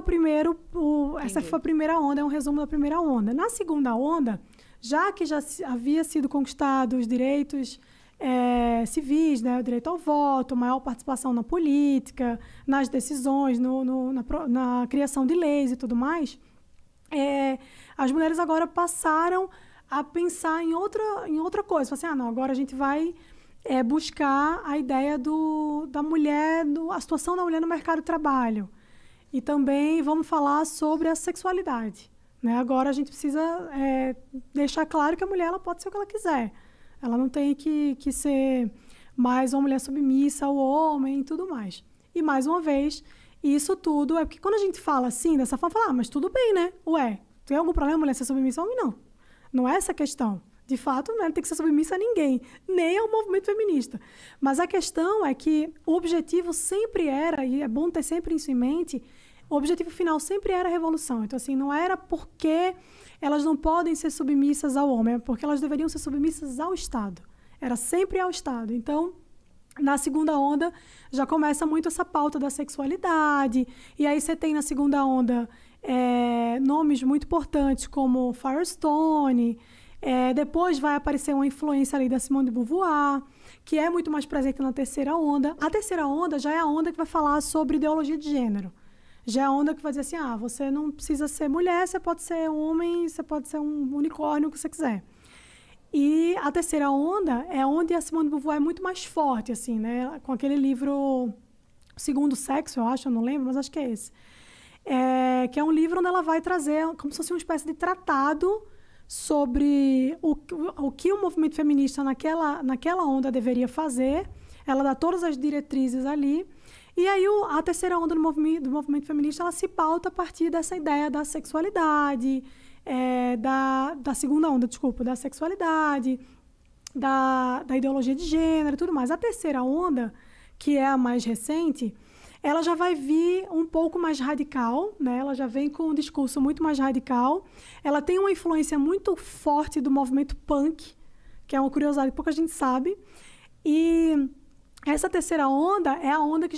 foi essa foi a primeira onda, é um resumo da primeira onda. Na segunda onda, já que havia sido conquistado os direitos civis, né, o direito ao voto, maior participação na política, nas decisões, na criação de leis e tudo mais, as mulheres agora passaram a pensar em outra coisa. Assim, não, agora a gente vai buscar a ideia da mulher, a situação da mulher no mercado de trabalho. E também vamos falar sobre a sexualidade. Né? Agora a gente precisa deixar claro que a mulher ela pode ser o que ela quiser. Ela não tem que ser mais uma mulher submissa ao homem e tudo mais. E, mais uma vez, isso tudo porque quando a gente fala assim, dessa forma, fala, mas tudo bem, né? Ué, tem algum problema a mulher ser submissa ao homem? Não. Não é essa a questão. De fato, não tem que ser submissa a ninguém, nem ao movimento feminista. Mas a questão é que o objetivo sempre era, e é bom ter sempre isso em mente, o objetivo final sempre era a revolução. Então, assim, não era porque elas não podem ser submissas ao homem, é porque elas deveriam ser submissas ao Estado. Era sempre ao Estado. Então, na segunda onda, já começa muito essa pauta da sexualidade. E aí você tem na segunda onda nomes muito importantes como Firestone. Depois vai aparecer uma influência ali da Simone de Beauvoir, que é muito mais presente na terceira onda. A terceira onda já é a onda que vai falar sobre ideologia de gênero. Já é a onda que vai dizer assim, você não precisa ser mulher, você pode ser homem, você pode ser um unicórnio, o que você quiser. E a terceira onda é onde a Simone de Beauvoir é muito mais forte, assim, né? Com aquele livro Segundo Sexo, eu acho, eu não lembro, mas acho que é esse. Que é um livro onde ela vai trazer como se fosse uma espécie de tratado sobre o que o movimento feminista naquela onda deveria fazer. Ela dá todas as diretrizes ali. E aí a terceira onda do movimento feminista ela se pauta a partir dessa ideia da sexualidade, da segunda onda, da sexualidade, da ideologia de gênero e tudo mais. A terceira onda, que é a mais recente, ela já vai vir um pouco mais radical, né? Ela já vem com um discurso muito mais radical. Ela tem uma influência muito forte do movimento punk, que é uma curiosidade que pouca gente sabe. E essa terceira onda é a onda que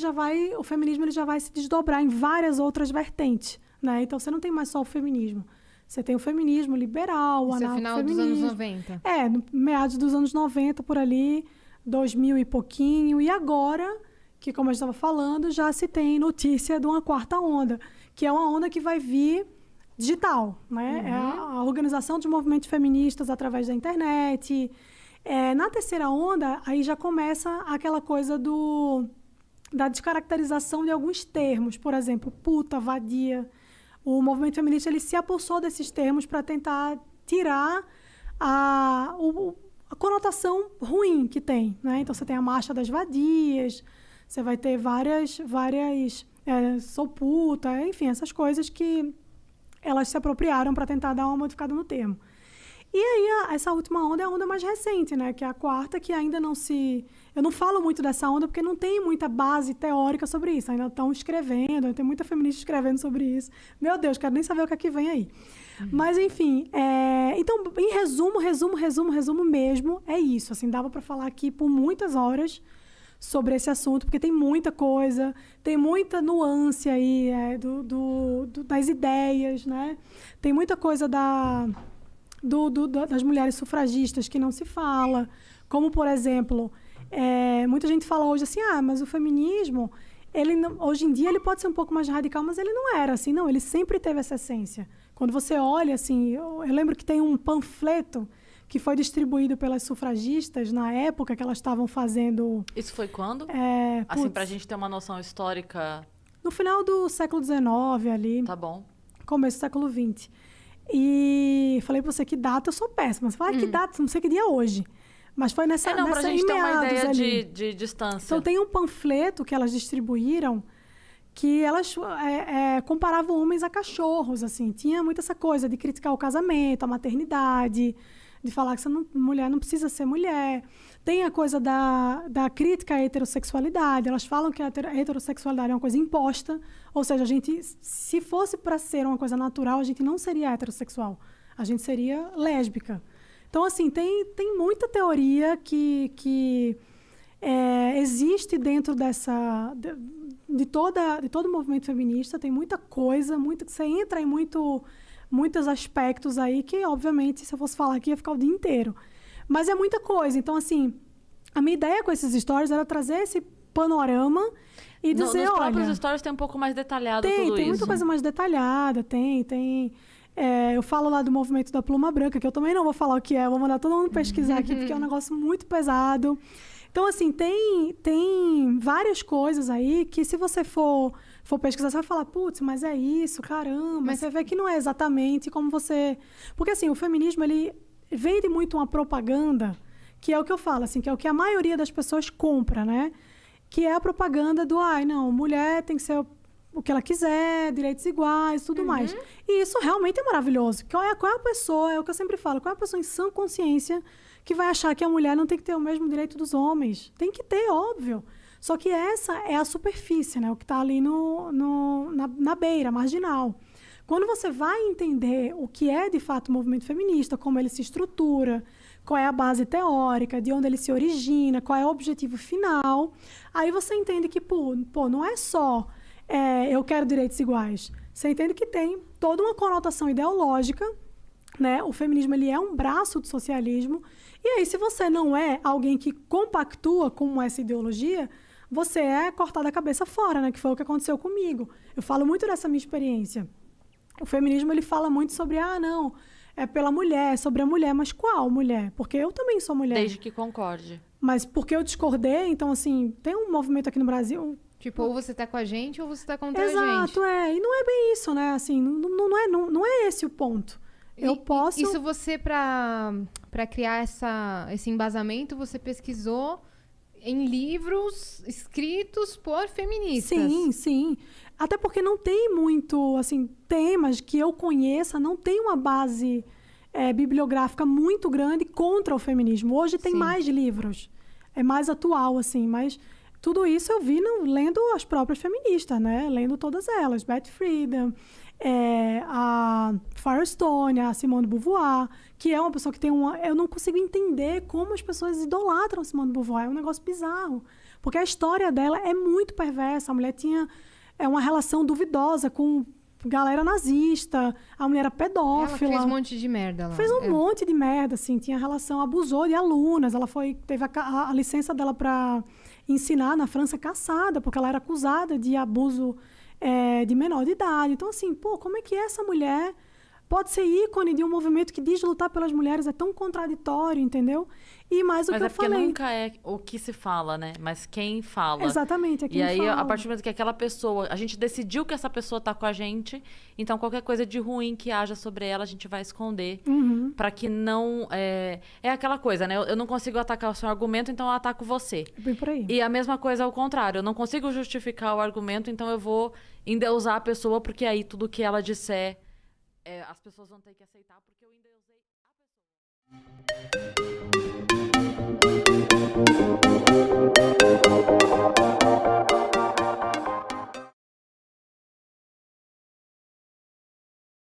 o feminismo ele já vai se desdobrar em várias outras vertentes, né? Então, você não tem mais só o feminismo. Você tem o feminismo liberal, o anarcofeminismo. Isso é final dos anos 90? No meados dos anos 90, por ali, 2000 e pouquinho. E agora, que como eu estava falando, já se tem notícia de uma quarta onda, que é uma onda que vai vir digital, né? É a organização de movimentos feministas através da internet. Na terceira onda, aí já começa aquela coisa da descaracterização de alguns termos. Por exemplo, puta, vadia. O movimento feminista ele se apossou desses termos para tentar tirar a conotação ruim que tem, né? Então, você tem a marcha das vadias, você vai ter várias sou puta, enfim, essas coisas que elas se apropriaram para tentar dar uma modificada no termo. E aí, essa última onda é a onda mais recente, né? Que é a quarta, que ainda não se... Eu não falo muito dessa onda porque não tem muita base teórica sobre isso. Ainda estão escrevendo, tem muita feminista escrevendo sobre isso. Meu Deus, quero nem saber o que é que vem aí. Mas, enfim, então, em resumo mesmo, é isso. Assim, dava para falar aqui por muitas horas sobre esse assunto, porque tem muita coisa, tem muita nuance aí das ideias, né? Tem muita coisa das mulheres sufragistas que não se fala, como, por exemplo, muita gente fala hoje assim, mas o feminismo, hoje em dia ele pode ser um pouco mais radical, mas ele não era assim, não, ele sempre teve essa essência. Quando você olha, assim, eu lembro que tem um panfleto que foi distribuído pelas sufragistas na época que elas estavam fazendo... Isso foi quando? Assim, pra gente ter uma noção histórica... No final do século XIX ali. Tá bom. Começo do século XX. E falei pra você que data, eu sou péssima. Você fala, que data? Não sei que dia é hoje. Mas foi nessa pra gente ter uma ideia ali. de distância. Então, tem um panfleto que elas distribuíram que elas comparavam homens a cachorros, assim. Tinha muito essa coisa de criticar o casamento, a maternidade, de falar que mulher não precisa ser mulher. Tem a coisa da crítica à heterossexualidade. Elas falam que a heterossexualidade é uma coisa imposta. Ou seja, se fosse para ser uma coisa natural, a gente não seria heterossexual. A gente seria lésbica. Então, assim, tem muita teoria que existe dentro de todo o movimento feminista, tem muita coisa, você entra em muitos aspectos aí que, obviamente, se eu fosse falar aqui, ia ficar o dia inteiro. Mas é muita coisa. Então, assim, a minha ideia com esses stories era trazer esse panorama e dizer, nos olha... Nos próprios stories tem um pouco mais detalhado tudo isso. Tem muita coisa mais detalhada, tem... eu falo lá do movimento da pluma branca, que eu também não vou falar o que é, eu vou mandar todo mundo pesquisar aqui, porque é um negócio muito pesado. Então, assim, tem várias coisas aí que, se você for pesquisar, você vai falar, putz, mas é isso, caramba. Mas você vê que não é exatamente como você... Porque, assim, o feminismo, ele vende muito uma propaganda, que é o que eu falo, assim, que é o que a maioria das pessoas compra, né? Que é a propaganda do, não, mulher tem que ser o que ela quiser, direitos iguais, tudo mais. E isso realmente é maravilhoso. Qual é a pessoa, é o que eu sempre falo, qual é a pessoa em sã consciência que vai achar que a mulher não tem que ter o mesmo direito dos homens? Tem que ter, óbvio. Só que essa é a superfície, né? O que está ali na beira, marginal. Quando você vai entender o que é, de fato, o movimento feminista, como ele se estrutura, qual é a base teórica, de onde ele se origina, qual é o objetivo final, aí você entende que, pô, não é só eu quero direitos iguais. Você entende que tem toda uma conotação ideológica, né? O feminismo, ele é um braço do socialismo. E aí, se você não é alguém que compactua com essa ideologia, você é cortado a cabeça fora, né? Que foi o que aconteceu comigo. Eu falo muito dessa minha experiência. O feminismo, ele fala muito sobre, não, é pela mulher, é sobre a mulher. Mas qual mulher? Porque eu também sou mulher. Desde que concorde. Mas porque eu discordei, então, assim, tem um movimento aqui no Brasil... Tipo, ou você tá com a gente ou você tá contra a gente. Exato, E não é bem isso, né? Assim, não é esse o ponto. Eu posso... Isso você, pra criar esse embasamento, você pesquisou em livros escritos por feministas. Sim. Até porque não tem muito, assim, temas que eu conheça, não tem uma base bibliográfica muito grande contra o feminismo. Hoje tem mais livros. É mais atual, assim, mas... Tudo isso eu vi lendo as próprias feministas, né? Lendo todas elas. Beth Friedan, a Firestone, a Simone de Beauvoir, que é uma pessoa que tem eu não consigo entender como as pessoas idolatram a Simone de Beauvoir. É um negócio bizarro. Porque a história dela é muito perversa. A mulher tinha uma relação duvidosa com galera nazista. A mulher era pedófila. Ela fez um monte de merda lá. Fez um monte de merda, assim. Tinha relação, abusou de alunas. Ela teve a licença dela para... ensinar na França caçada, porque ela era acusada de abuso de menor de idade. Então, assim, como é que essa mulher pode ser ícone de um movimento que diz lutar pelas mulheres? É tão contraditório, entendeu? E mais o que eu falei... Mas é porque nunca é o que se fala, né? Mas quem fala. Exatamente, é quem fala. E aí, a partir do momento que aquela pessoa... A gente decidiu que essa pessoa tá com a gente, então qualquer coisa de ruim que haja sobre ela, a gente vai esconder. Pra que não... É aquela coisa, né? Eu não consigo atacar o seu argumento, então eu ataco você. É bem por aí. E a mesma coisa ao contrário. Eu não consigo justificar o argumento, então eu vou endeusar a pessoa, porque aí tudo que ela disser... as pessoas vão ter que aceitar, porque eu endeusei.